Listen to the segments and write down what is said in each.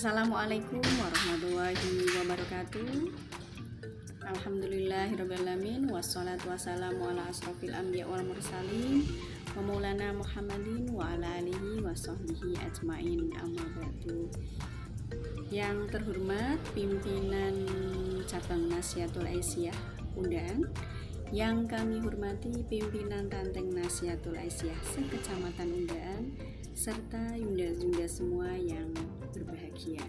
Assalamualaikum warahmatullahi wabarakatuh. Alhamdulillahirrabbilalamin. Wassalatu wassalamu ala asrofil anbiya wal mursalin wa maulana Muhammadin wa ala alihi wa sahbihi ajmain, amma ba'du. Yang terhormat pimpinan cabang Nasihatul Aisyah Undaan, yang kami hormati pimpinan ranting Nasihatul Aisyah se-Kecamatan Undaan, serta yunda-yunda semua yang berbahagia.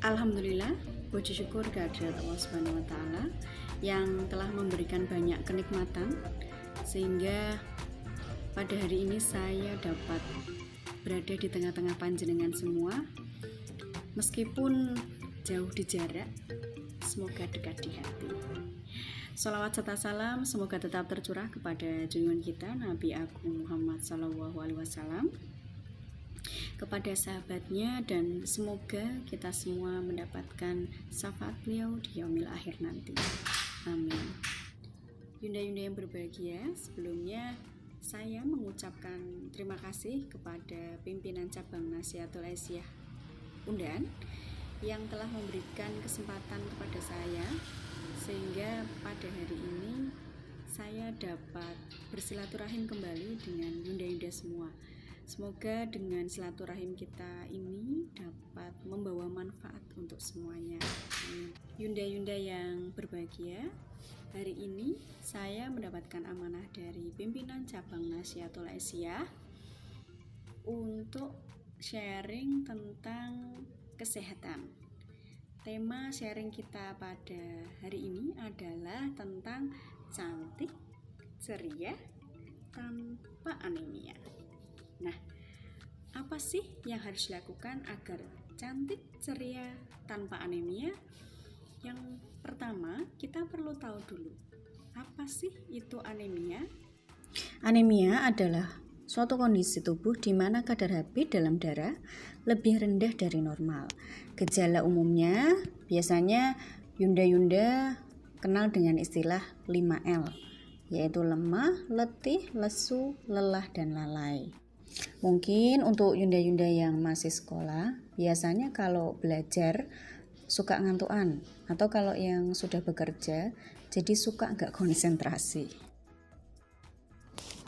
Alhamdulillah, puji syukur kehadirat Allah Subhanahu wa taala yang telah memberikan banyak kenikmatan sehingga pada hari ini saya dapat berada di tengah-tengah panjenengan semua. Meskipun jauh di jarak, semoga dekat di hati. Shalawat serta salam semoga tetap tercurah kepada junjungan kita Nabi Agung Muhammad SAW, kepada sahabatnya, dan semoga kita semua mendapatkan syafaat beliau di yaumil akhir nanti. Amin. Yunda-yunda yang berbahagia, sebelumnya saya mengucapkan terima kasih kepada pimpinan cabang Nasihatul Aisyah Undaan yang telah memberikan kesempatan kepada saya sehingga pada hari ini saya dapat bersilaturahim kembali dengan yunda-yunda semua. Semoga dengan silaturahim kita ini dapat membawa manfaat untuk semuanya. Yunda-yunda yang berbahagia, hari ini saya mendapatkan amanah dari pimpinan cabang Nasihatul Aisyah untuk sharing tentang kesehatan. Tema sharing kita pada hari ini adalah tentang cantik, ceria, tanpa anemia. Nah, apa sih yang harus dilakukan agar cantik, ceria, tanpa anemia? Yang pertama, kita perlu tahu dulu, apa sih itu anemia? Anemia adalah suatu kondisi tubuh di mana kadar Hb dalam darah lebih rendah dari normal. Gejala umumnya biasanya yunda-yunda kenal dengan istilah 5L, yaitu lemah, letih, lesu, lelah, dan lalai. Mungkin untuk yunda-yunda yang masih sekolah, biasanya kalau belajar suka ngantukan, atau kalau yang sudah bekerja jadi suka nggak konsentrasi.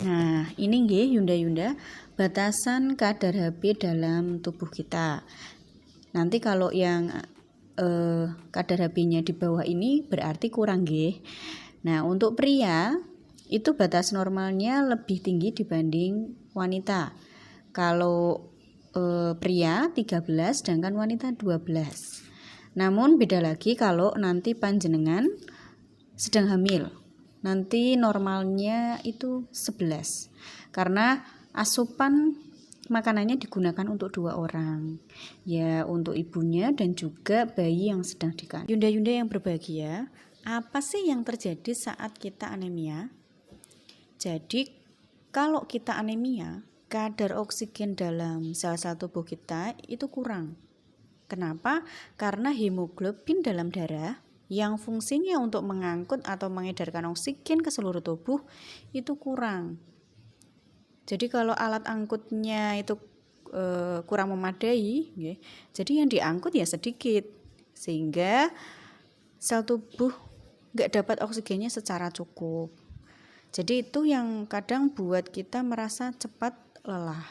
Nah, ini nggih yunda-yunda batasan kadar Hb dalam tubuh kita. Nanti kalau yang kadar Hb-nya di bawah ini berarti kurang nggih. Nah, untuk pria itu batas normalnya lebih tinggi dibanding wanita. Kalau pria 13 sedangkan wanita 12. Namun beda lagi kalau nanti panjenengan sedang hamil. Nanti normalnya itu 11. Karena asupan makanannya digunakan untuk 2 orang. Ya, untuk ibunya dan juga bayi yang sedang dikandung. Yunda-yunda yang berbahagia, apa sih yang terjadi saat kita anemia? Jadi, kalau kita anemia, kadar oksigen dalam sel-sel tubuh kita itu kurang. Kenapa? Karena hemoglobin dalam darah yang fungsinya untuk mengangkut atau mengedarkan oksigen ke seluruh tubuh itu kurang. Jadi kalau alat angkutnya itu kurang memadai, jadi yang diangkut ya sedikit, sehingga sel tubuh nggak dapat oksigennya secara cukup. Jadi itu yang kadang buat kita merasa cepat lelah.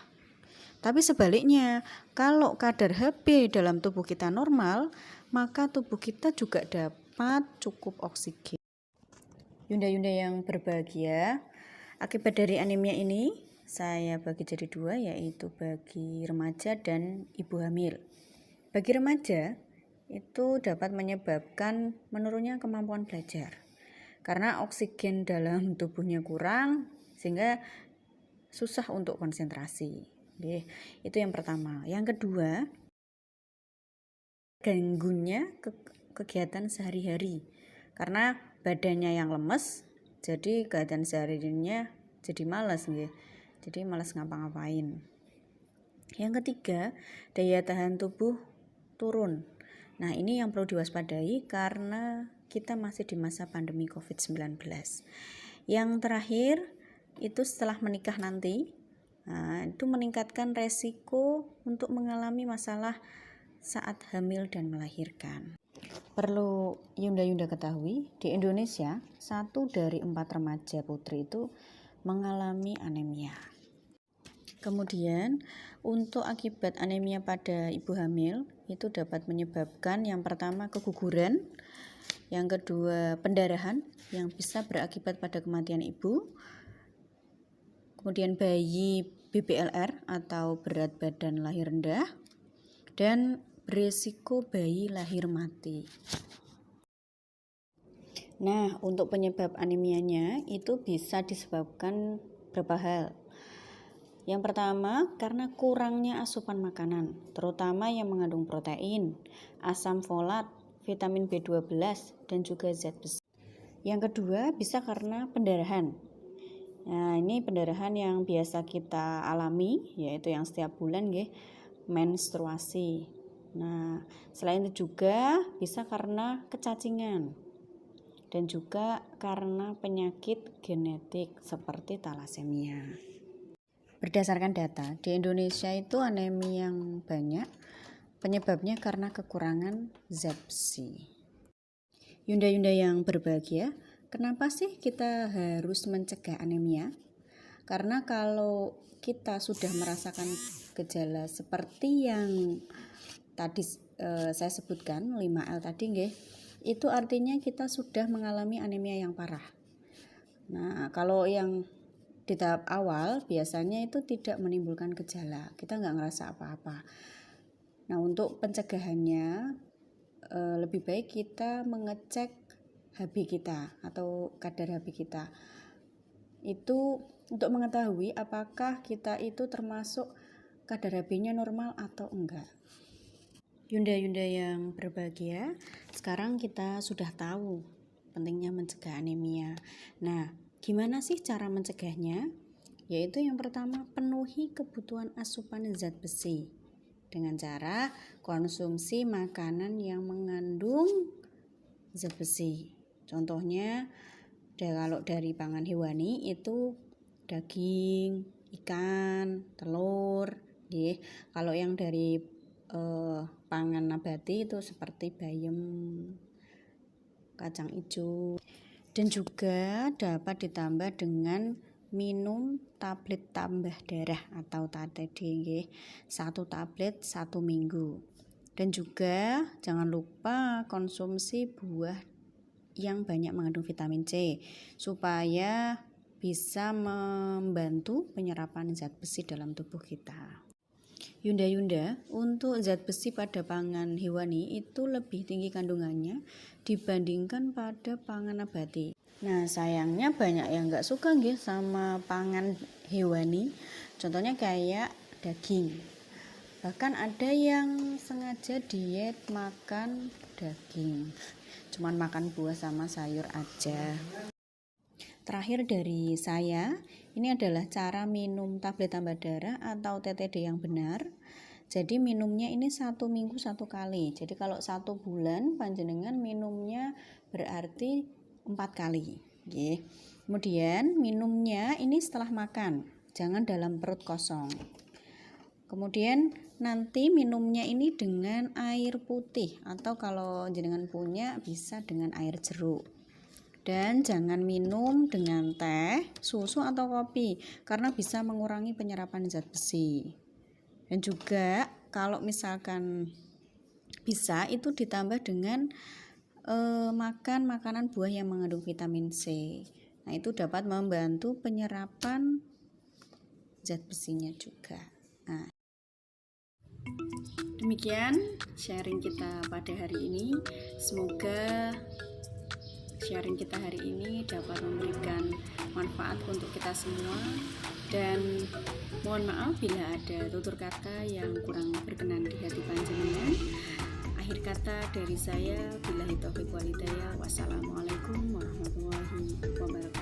Tapi sebaliknya, kalau kadar Hb dalam tubuh kita normal, maka tubuh kita juga dapat cukup oksigen. Yunda-yunda yang berbahagia, akibat dari anemia ini saya bagi jadi 2, yaitu bagi remaja dan ibu hamil. Bagi remaja itu dapat menyebabkan menurunnya kemampuan belajar karena oksigen dalam tubuhnya kurang sehingga susah untuk konsentrasi. Oke, itu yang pertama. Yang kedua, ganggunya kegiatan sehari-hari karena badannya yang lemes, jadi kegiatan sehari-harinya jadi malas nggih. Jadi malas ngapa-ngapain. Yang ketiga, daya tahan tubuh turun. Nah, ini yang perlu diwaspadai karena kita masih di masa pandemi COVID-19. Yang terakhir, itu setelah menikah nanti, itu meningkatkan resiko untuk mengalami masalah saat hamil dan melahirkan. Perlu Yunda ketahui, di Indonesia 1 dari 4 remaja putri itu mengalami anemia. Kemudian untuk akibat anemia pada ibu hamil itu dapat menyebabkan yang pertama keguguran, yang kedua pendarahan yang bisa berakibat pada kematian ibu, kemudian bayi BBLR atau berat badan lahir rendah, dan beresiko bayi lahir mati. Nah, untuk penyebab anemianya itu bisa disebabkan beberapa hal. Yang pertama, karena kurangnya asupan makanan, terutama yang mengandung protein, asam folat, vitamin B12, dan juga zat besi. Yang kedua, bisa karena pendarahan. Nah, ini pendarahan yang biasa kita alami, yaitu yang setiap bulan menstruasi. Nah, selain itu juga bisa karena kecacingan dan juga karena penyakit genetik seperti talasemia. Berdasarkan data, di Indonesia itu anemia yang banyak penyebabnya karena kekurangan zat besi. Yunda yang berbahagia, kenapa sih kita harus mencegah anemia? Karena kalau kita sudah merasakan gejala seperti yang tadi saya sebutkan 5L tadi itu artinya kita sudah mengalami anemia yang parah. Nah, kalau yang di tahap awal biasanya itu tidak menimbulkan gejala, kita nggak ngerasa apa-apa. Nah, untuk pencegahannya lebih baik kita mengecek HB kita atau kadar HB kita itu untuk mengetahui apakah kita itu termasuk kadar HB-nya normal atau enggak. Yunda yang berbahagia, sekarang kita sudah tahu pentingnya mencegah anemia. Nah, gimana sih cara mencegahnya? Yaitu yang pertama, penuhi kebutuhan asupan zat besi dengan cara konsumsi makanan yang mengandung zat besi. Contohnya, kalau dari pangan hewani itu daging, ikan, telur. Kalau yang dari pangan nabati itu seperti bayam, kacang hijau, dan juga dapat ditambah dengan minum tablet tambah darah atau TTD 1 tablet 1 minggu. Dan juga jangan lupa konsumsi buah yang banyak mengandung vitamin C supaya bisa membantu penyerapan zat besi dalam tubuh kita. Yunda, untuk zat besi pada pangan hewani itu lebih tinggi kandungannya dibandingkan pada pangan nabati. Nah, sayangnya banyak yang nggak suka sama pangan hewani. Contohnya kayak daging. Bahkan ada yang sengaja diet makan daging, cuman makan buah sama sayur aja. Terakhir dari saya, ini adalah cara minum tablet tambah darah atau TTD yang benar. Jadi minumnya ini 1 minggu 1 kali. Jadi kalau 1 bulan panjenengan minumnya berarti 4 kali. Kemudian minumnya ini setelah makan, jangan dalam perut kosong. Kemudian nanti minumnya ini dengan air putih atau kalau jenengan punya bisa dengan air jeruk. Dan jangan minum dengan teh, susu atau kopi karena bisa mengurangi penyerapan zat besi. Dan juga kalau misalkan bisa itu ditambah dengan makan makanan buah yang mengandung vitamin C. Nah, itu dapat membantu penyerapan zat besinya juga. Nah, demikian sharing kita pada hari ini. Semoga sharing kita hari ini dapat memberikan manfaat untuk kita semua, dan mohon maaf bila ada tutur kata yang kurang berkenan di hati panjenengan. Akhir kata dari saya, billahi taufiq wal hidayah. Wassalamualaikum warahmatullahi wabarakatuh.